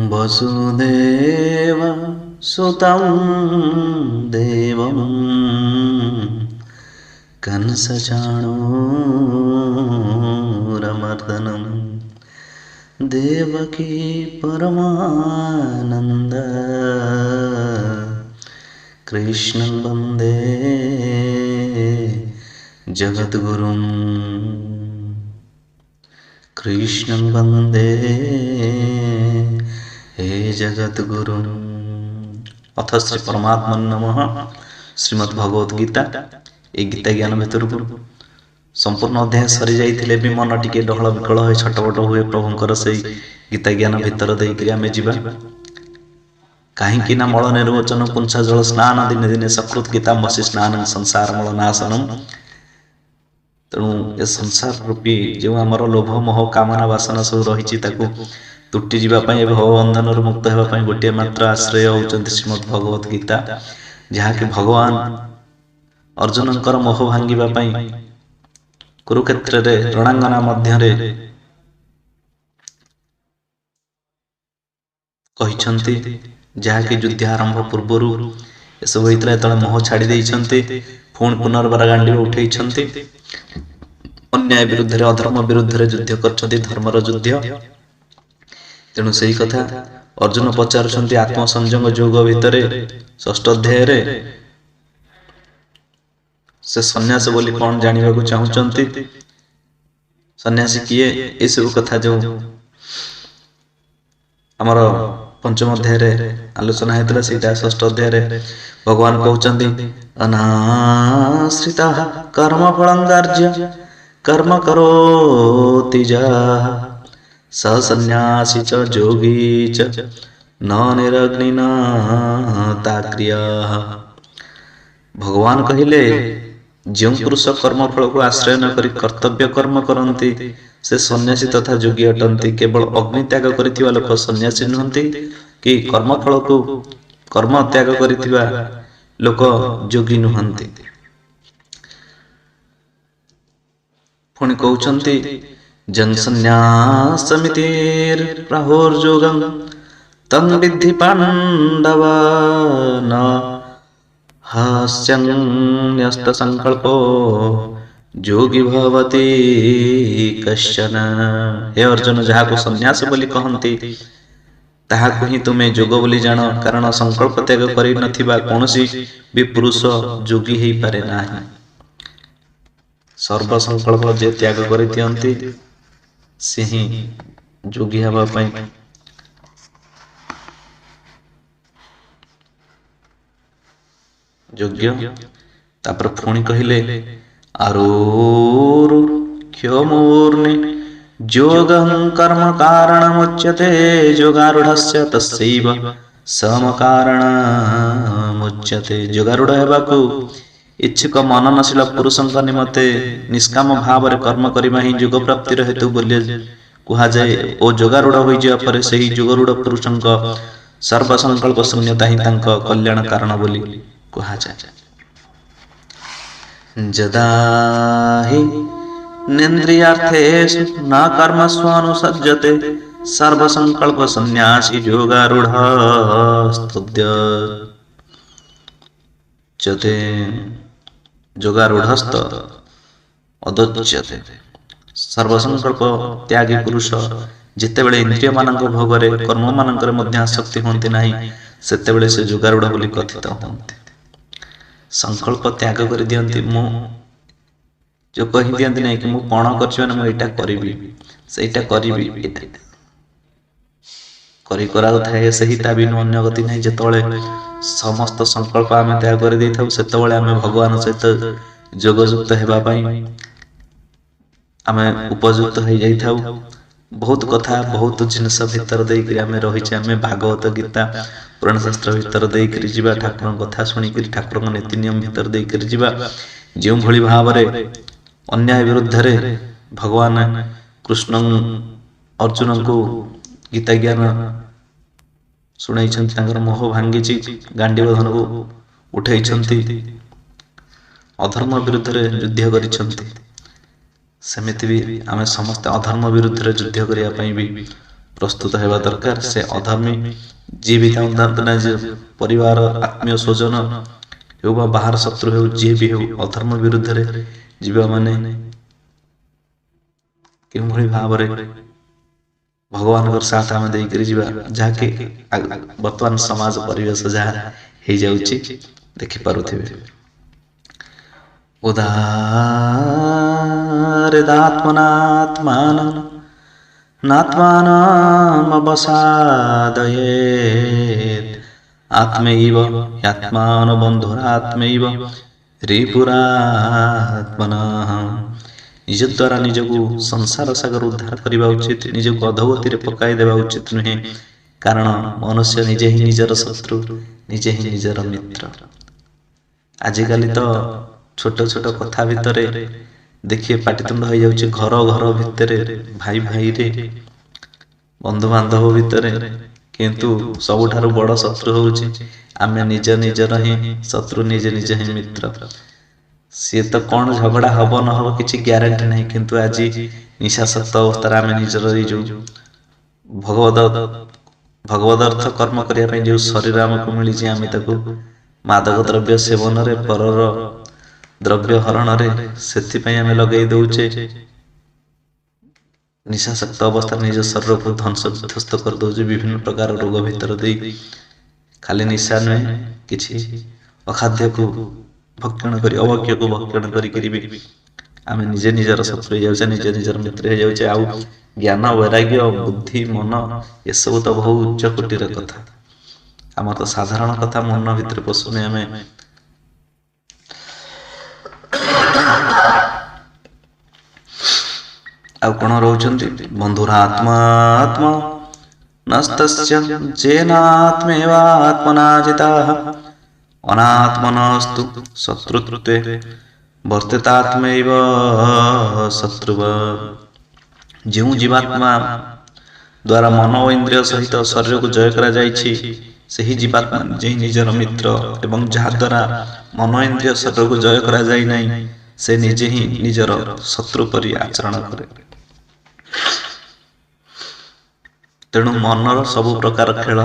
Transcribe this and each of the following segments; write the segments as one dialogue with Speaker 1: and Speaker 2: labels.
Speaker 1: वसुदेव सुतं देवं कंसचाणूरमर्दनं देवकी परमानन्द कृष्णं वन्दे जगद्गुरुं कृष्णं वन्दे हे जगद्गुरु। अथ श्री परमात्मन नमः। श्रीमद् भगवत गीता। ए गीता ज्ञान भितर संपूर्ण अध्याय सरी जाइथिले भी मन टिके डहल विकल होय छटपट हुए प्रभुंकर से गीता ज्ञान भितर देइकरी आमे जिबा। काहींकि ना मल निर्वचन पुंसा जल स्नान दिने दिने सकृत गीता मसी स्नान संसार मल नाशनम। तेणु ए संसार रूपी जो आमर लोभ मोह कामना वासना सब रही तुटी जावाई भवबंधन मुक्त होगापी गोटे मात्र आश्रय होउचंती श्रीमद् भगवत गीता, जहाँकि भगवान अर्जुन मोह भांगिबापी कुरुक्षेत्र रणांगना मध्य कहिछंती, जहाँकि युद्ध आरंभ पूर्वर एसबू होता है मोह छाड़ी देइछंती, पुणी पुनर्बार गांडी उठेइछंती, अन्याय विरुद्ध अधर्म विरुद्ध युद्ध करछंती, धर्मर युद्ध। तेणु से कथा अर्जुन पचारुंट आत्मसंयम योग भितर षष्ठ अध्याय से सन्यास बोली कौन जानिबा को चाहूचंती, सन्यासी किए ये सब कथा जो आमर पंचम अध्याय आलोचना होता है। षष्ठ अध्याय भगवान कहते अनाश्रिता कर्म फलं कार्य कर्म करोति यः स सन्यासी च जोगी च न निरग्निना क्रिया। भगवान कहले जो पुरुष कर्मफल को आश्रय न करी कर्तव्य कर्म करती से सन्यासी तथा जोगी अटंती। केवल अग्नि त्याग करिथिबा लोक सन्यासी नुहंती कि कर्मफल को कर्म त्याग करिथिबा लोक जोगी नुहंती। पुणी कहउचंती जन संन्यासमितिर प्राहुर्योगं तं विद्धि पांडव न हास्यन्यस्त संकल्पो जोगी भवति कश्चन। हे अर्जुन, जहाँ को संन्यास बोली कहती ताहाकु ही तुम्हें जोग बोली जान, कारण संकल्प त्याग करि नथिबा कोनोसी भी पुरुष जोगी हेई पारे नाही। सर्व संकल्प जे त्याग करिथियंती से ही जोगी हवा पाई योग्य। तापर पुणी कहले आरुरुक्षमूर्णे योगं कर्म कारणमुच्यते योगारूढ़स्य तस्यैव समकारणमुच्यते। योगारूढ़ हेबाकु इच्छुक मननशील पुरुषंक निमते निष्काम भाव कर्म करबा ही योग प्राप्तिर हेतु बोली कहा जाए। और योगारूढ़ हो जाए से ही योगारूढ़ पुरुषंक सर्वसंकल्प शून्यता ही तांका कल्याण कारण बोली कहा जाए। जदा हि नेन्द्रियार्थेषु न कर्मसु अनुसज्जते सर्वसंकल्प सन्यासी योगारूढ़स्तुद्यते योगारूढ़स्त अदोच्यते। सर्वसंकल्प त्यागी पुरुष जितेबेले इंद्रिय मानक भोगरे कर्म मानकर मध्य आसक्ति होती नहीं, सेतेबेले से योगारूढ़ बोली कथित होती। संकल्प त्याग कर दियंती, मु जो कहि दियंती नहीं कि मु पण करछि माने मु एटा करिवि सेटा करिवि एटा करि करा थाए सही ता बिनु अन्य गति नहीं। जेतबेले समस्त संकल्प आमे त्याग कर दै थाउ सेतबेले आमे भगवान सहित जोगयुक्त हेबा पई आमे उपयुक्त हो जाई थाउ। बहुत कथा बहुत जिनस भितर देकर आम रही आम भागवत गीता पुराण शास्त्र भितर देकर जीवा, ठाकुर कथा शुणिक ठाकुर नीति नियम भितर देकर जीवा। जो भली भाव अन्याय विरुद्ध भगवान कृष्ण अर्जुन को गीता ज्ञान शुणाई मोह भांगी गांडी धन को उठाई अधर्म विरुद्ध युद्ध कर सेमिति भी आमे समस्त अधर्म विरुद्ध युद्ध करने भी ପ୍ରସ୍ତୁତ ହେବା ଦରକାର। ସେ ଅଧର୍ମୀ ଯିଏ ବି ଥାଆନ୍ତୁ ନା, ଯେ ପରିବାର ଆତ୍ମୀୟ ସ୍ୱଜନ ହେଉ ବା ବାହାର ଶତ୍ରୁ ହେଉ, ଯିଏ ବି ହେଉ, ଅଧର୍ମ ବିରୁଦ୍ଧରେ ଯିବା ମାନେ କେଉଁଭଳି ଭାବରେ ଭଗବାନଙ୍କର ସାଥ ଆମେ ଦେଇକରି ଯିବା, ଯାହାକି ବର୍ତ୍ତମାନ ସମାଜ ପରିବେଶ ଯାହା ହେଇଯାଉଛି ଦେଖିପାରୁଥିବେ। ଉଦାରଦାତ୍ମନାତ୍ମାନଂ ନାତ୍ମାନମବସାଦୟେତ୍ ଆତ୍ମୈବ ह्यात्मानो बन्धुरात्मैव ରିପୁରାତ୍ମନଃ। ନିଜ ଦ୍ୱାରା ନିଜକୁ ସଂସାର ସାଗର ଉଦ୍ଧାର କରିବା ଉଚିତ, ନିଜକୁ ଅଧୋଗତିରେ ପକାଇ ଦେବା ଉଚିତ ନୁହେଁ। କାରଣ ମନୁଷ୍ୟ ନିଜେ ହିଁ ନିଜର ଶତ୍ରୁ, ନିଜେ ହିଁ ନିଜର ମିତ୍ର। ଆଜିକାଲି ତ ଛୋଟ ଛୋଟ କଥା ଭିତରେ ଦେଖିଏ ପାଟିତୁଣ୍ଡ ହେଇଯାଉଛି, ଘର ଘର ଭିତରେ, ଭାଇ ଭାଇରେ, ବନ୍ଧୁବାନ୍ଧବ ଭିତରେ। କିନ୍ତୁ ସବୁଠାରୁ ବଡ଼ ଶତ୍ରୁ ହଉଛି ଆମେ ନିଜ ନିଜର ହିଁ ଶତ୍ରୁ, ନିଜେ ନିଜେ ହିଁ ମିତ୍ର। ସିଏ ତ କଣ ଝଗଡ଼ା ହବ ନହବ କିଛି ଗ୍ୟାରେଣ୍ଟି ନାହିଁ, କିନ୍ତୁ ଆଜି ନିଶାସକ୍ତ ଅବସ୍ଥାରେ ଆମେ ନିଜର ଏଇ ଯୋଉ ଭଗବଦ ଅର୍ଥ କର୍ମ କରିବା ପାଇଁ ଯେଉଁ ଶରୀର ଆମକୁ ମିଳିଛି, ଆମେ ତାକୁ ମାଦକ ଦ୍ରବ୍ୟ ସେବନରେ, ପରର ଦ୍ରବ୍ୟ ହରଣରେ, ସେଥିପାଇଁ ଆମେ ଲଗେଇ ଦଉଛେ। ନିଶାସକ୍ତ ଅବସ୍ଥାରେ ନିଜ ଶରୀରକୁ ଧ୍ୱଂସ ବିଧ୍ୱସ୍ତ କରିଦଉଛେ ବିଭିନ୍ନ ପ୍ରକାର ରୋଗ ଭିତରେ ଦେଇ। ଖାଲି ନିଶା ନୁହେଁ, କିଛି ଅଖାଦ୍ୟକୁ ଭକ୍ଷଣ କରି, ଅବକ୍ଷୟକୁ ଭକ୍ଷଣ କରିକିରି ବି ଆମେ ନିଜେ ନିଜର ଶତ୍ରୁ ହେଇଯାଉଛେ, ନିଜେ ନିଜର ମିତ୍ର ହେଇଯାଉଛେ। ଆଉ ଜ୍ଞାନ, ବୈରାଗ୍ୟ, ବୁଦ୍ଧି, ମନ ଏସବୁ ତ ବହୁ ଉଚ୍ଚ କୋଟିର କଥା। ଆମର ତ ସାଧାରଣ କଥା ମନ ଭିତରେ ପଶୁନି। ଆମେ ଆଉ କଣ ରହୁଛନ୍ତି? ବନ୍ଧୁରାତ୍ମାତ୍ମ ନସ୍ତସ୍ୟ ଯେନାତ୍ମୈବାତ୍ମନା ଜିତାଃ ଅନାତ୍ମନସ୍ତୁ ଶତ୍ରୁତ୍ୱେ ବର୍ତ୍ତେତାତ୍ମୈବ ଶତ୍ରୁବତ୍। ଯେଉଁ ଜୀବାତ୍ମା ଦ୍ୱାରା ମନ ଓ ଇନ୍ଦ୍ରିୟ ସହିତ ଶରୀରକୁ ଜୟ କରାଯାଇଛି, ସେହି ଜୀବାତ୍ମା ନିଜେ ନିଜର ମିତ୍ର। ଏବଂ ଯାହା ଦ୍ୱାରା ମନ ଇନ୍ଦ୍ରିୟ ଶରୀରକୁ ଜୟ କରାଯାଇ ନାହିଁ, ସେ ନିଜେ ହିଁ ନିଜର ଶତ୍ରୁ ପରି ଆଚରଣ କରେ। ତେଣୁ ମନର ସବୁ ପ୍ରକାର ଖେଳ,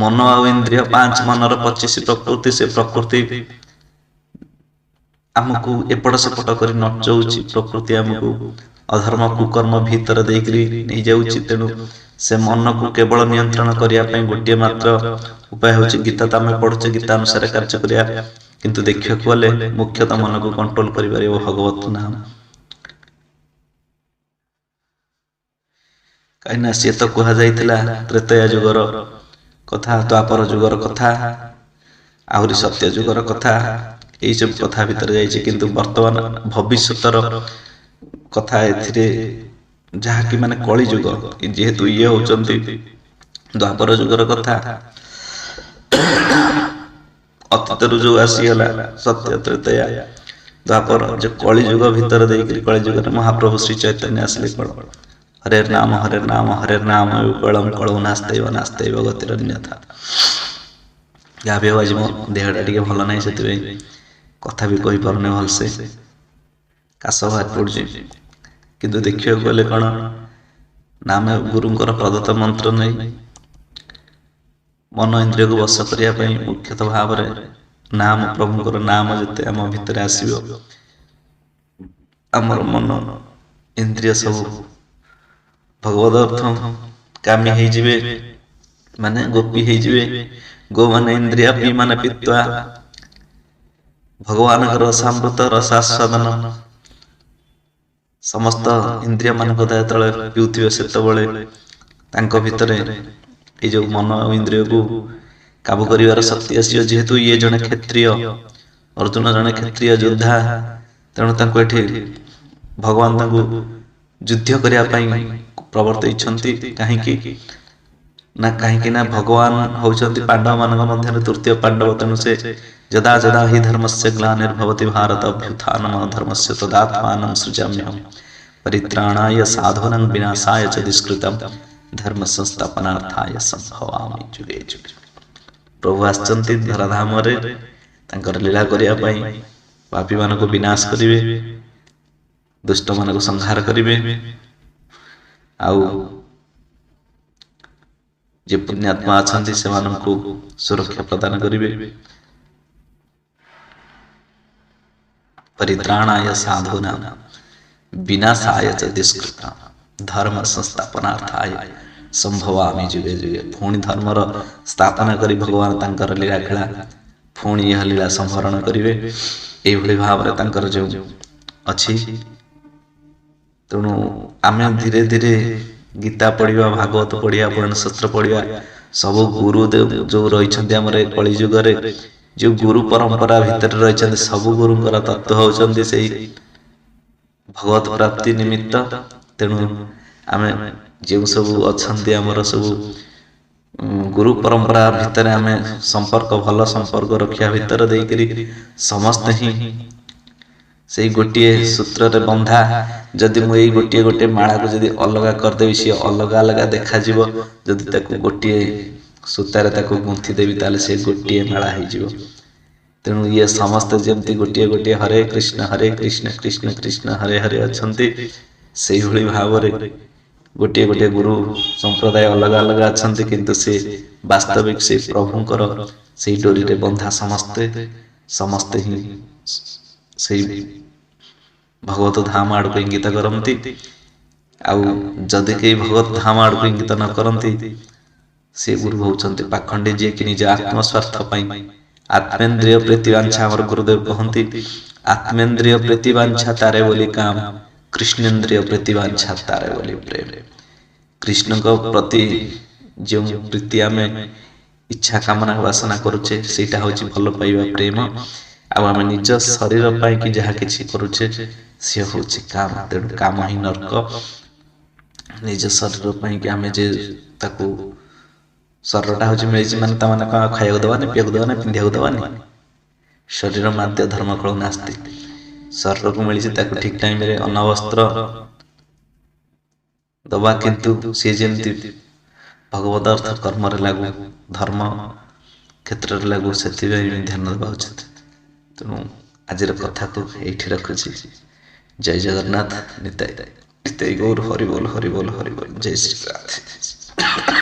Speaker 1: ମନ ଆଉ ଇନ୍ଦ୍ରିୟ, ପାଞ୍ଚ ମନର 25 ପ୍ରକୃତି। ସେ ପ୍ରକୃତି ଆମକୁ ଏପଟ ସେପଟ କରି ନଚଉଛି, ପ୍ରକୃତି ଆମକୁ ଅଧର୍ମ କୁକର୍ମ ଭିତରେ ଦେଇକରି ନେଇଯାଉଛି। ତେଣୁ ସେ ମନକୁ କେବଳ ନିୟନ୍ତ୍ରଣ କରିବା ପାଇଁ ଗୋଟିଏ ମାତ୍ର ଉପାୟ ହେଉଛି ଗୀତା। ତ ଆମେ ପଢୁଛେ, ଗୀତା ଅନୁସାରେ କାର୍ଯ୍ୟ କରିବା। କିନ୍ତୁ ଦେଖିବାକୁ ଗଲେ ମୁଖ୍ୟତଃ ମନକୁ କଣ୍ଟ୍ରୋଲ କରିପାରିବ ଭଗବତ ନାମ। କାହିଁକିନା ସିଏ ତ କୁହାଯାଇଥିଲା ତ୍ରେତୟା ଯୁଗର କଥା, ଦ୍ୱାପର ଯୁଗର କଥା, ଆହୁରି ସତ୍ୟ ଯୁଗର କଥା, ଏଇସବୁ କଥା ଭିତରେ ଯାଇଛି। କିନ୍ତୁ ବର୍ତ୍ତମାନ ଭବିଷ୍ୟତର କଥା ଏଥିରେ, ଯାହାକି ମାନେ କଳି ଯୁଗ, ଯେହେତୁ ଇଏ ହଉଛନ୍ତି ଦ୍ୱାପର ଯୁଗର କଥା, ଅତୀତରୁ ଯୋଉ ଆସିଗଲା ସତ୍ୟ, ତ୍ରେତୟା, ଦ୍ୱାପର, ଯେ କଳି ଯୁଗ ଭିତରେ ଦେଇକରି କଳି ଯୁଗରେ ମହାପ୍ରଭୁ ଶ୍ରୀ ଚୈତନ୍ୟ ଆସିଲେ। କଣ ହରେ ନାମ ହରେ ନାମ ହରେ ନାମ କଳମ କଳଉ ନାସ୍ତୈବ ନାସ୍ତୈବ ଗତିରନ୍ୟଥା। ଯାହା ବି ହଉ, ଆଜି ମୋ ଦେହଟା ଟିକେ ଭଲ ନାହିଁ, ସେଥିପାଇଁ କଥା ବି କହିପାରୁନି ଭଲସେ, କାଶ ବାହାରି ପଡୁଛି। କିନ୍ତୁ ଦେଖିବାକୁ ଗଲେ କଣ ନା, ଆମେ ଗୁରୁଙ୍କର ପ୍ରଦତ୍ତ ମନ୍ତ୍ର ନେଇ ମନ ଇନ୍ଦ୍ରିୟକୁ ବଶ କରିବା ପାଇଁ ମୁଖ୍ୟତଃ ଭାବରେ ନାମ, ପ୍ରଭୁଙ୍କର ନାମ ଯେତେ ଆମ ଭିତରେ ଆସିବ, ଆମର ମନ ଇନ୍ଦ୍ରିୟ ସବୁ ଭଗବଦ ଅର୍ଥ କାମୀ ହେଇଯିବେ, ମାନେ ଗୋପୀ ହେଇଯିବେ। ଗୋ ମାନେ ଇନ୍ଦ୍ରିୟ, ପି ମାନେ ପିତ୍ୱା। ଭଗବାନଙ୍କର ରସାମୃତ ରସାସ୍ୱାଦନ ସମସ୍ତ ଇନ୍ଦ୍ରିୟ ମାନଙ୍କ ଯେତେବେଳେ ପିଉଥିବେ, ସେତେବେଳେ ତାଙ୍କ ଭିତରେ ଏଇ ଯୋଉ ମନ ଆଉ ଇନ୍ଦ୍ରିୟକୁ କାବୁ କରିବାର ଶକ୍ତି ଆସିବ। ଯେହେତୁ ଇଏ ଜଣେ କ୍ଷତ୍ରିୟ, ଅର୍ଜୁନ ଜଣେ କ୍ଷତ୍ରିୟ ଯୋଦ୍ଧା, ତେଣୁ ତାଙ୍କୁ ଏଠି ଭଗବାନ ତାଙ୍କୁ ଯୁଦ୍ଧ କରିବା ପାଇଁ ପ୍ରବର୍ତ୍ତେଇଛନ୍ତି। କାହିଁକି ନା ଭଗବାନ ହଉଛନ୍ତି ପାଣ୍ଡବ ମାନଙ୍କ ମଧ୍ୟରେ ତୃତୀୟ ପାଣ୍ଡବ। ତେଣୁ ସେ ଯଦା ଯଦା ହି ଧର୍ମସ୍ୟ ଗ୍ଲାନିର୍ଭବତି ଭାରତ ଅଭ୍ୟୁତ୍ଥାନମ୍ ଧର୍ମସ୍ୟ ତଦାତ୍ମାନଂ ସୃଜାମ୍ୟହମ୍ ପରିତ୍ରାଣାୟ ସାଧୂନାଂ ବିନାଶାୟ च ଦୁଷ୍କୃତମ୍ ଧର୍ମ ସଂସ୍ଥାପନାର୍ଥାୟ ସମ୍ଭବାମି ଯୁଗେ ଯୁଗେ। ପ୍ରଭୁ ଆସିଛନ୍ତି ଧରାଧାମରେ ତାଙ୍କର ଲୀଳା କରିବା ପାଇଁ, ପାପୀ ମାନଙ୍କୁ ବିନାଶ କରିବେ, ଦୁଷ୍ଟ ମାନଙ୍କୁ ସଂହାର କରିବେ। ଆଉ जे पुण्यात्मा अछंती सेमानंकु सुरक्षा प्रदान करिवे। परित्राणाय साधूनां विनाशाय च दुष्कृतां धर्म संस्थापनार्थाय संभवामि जुगे जुगे। पुणी धर्मर स्थापना करी भगवान तांकर लीला खेला पुणी यह लीला संहरण करिवे। एभली भावरे तांकर जो अछि तेणु आमे धीरे धीरे गीता पढ़िया भागवत पढ़िया पुराण शास्त्र पढ़िया सब गुरुदेव जो रही आमर कलिजुग जो गुरु परंपरा भितर रही सब गुरुंकर तत्व होउछन्ति से भगवत प्राप्ति निमित्त। तेणु आमे जो सब अच्छन्ति आमर सब गुरु परंपरा भितर आमे संपर्क भल संपर्क रखिया भितर देकरी समस्त ही से गोटे सूत्र रे बंधा जदि मु एई गोटे गोटे माला को जदि अलगा करदेवी सी अलगा अलगा देखा जीवो जदि ताको गोटे सूतारे ताको गुंथि देवी ताले से गोटे माला हे जीवो। तेणु ये समस्त जेमती गोटे गोटे हरे कृष्ण कृष्ण कृष्ण हरे हरे अच्छन्ति से भली भावरे गोटे गोटे गुरु संप्रदाय अलग अलग अच्छन्ति किंतु से वास्तविक से प्रभुंकर से डोरी रे बंधा समस्ते ही से भगवत धाम आड़ को इंगित करती। आउ जदि कई भगवत धाम आड़ को इंगित न करती से गुरु होउछन्ति पाखंडी जे कि निज आत्मस्वार्थ पई आत्मेन्द्रिय प्रीतिवांछा हमर गुरुदेव कहती आत्मेन्द्रिय प्रीतिवांछा तारे बोली काम कृष्णेन्द्रिय प्रीतिवांछा तारे बोली प्रेम। कृष्ण को प्रति जो प्रीति आमे इच्छा कामना वासना करुचे सेटा होची भल पाइबा प्रेम। आम निज शरीर पाई कि जहा किछि करुचे से होची काम। तेणु काम ही नरक। निज शरीर पाई कि आमे जे ताकू शरीरटा होची मिलिछि माने ता माने खाइବାକୁ दबानी पियाକୁ दबानी पिंधिବାକୁ दबानी शरीर माध्य धर्म कळ नास्ति। शरीर को मिलिछि ताकू ठीक टाइम रे अन्न वस्त्र दबा किंतु से जेमती भगवत अर्थ कर्म रे लागू धर्म क्षेत्र रे लागू सेति ध्यान दबा उचित। तेणु आज कथा को ये रखुची। जय जगन्नाथ निताई गौर हरि बोल जय श्री राधे।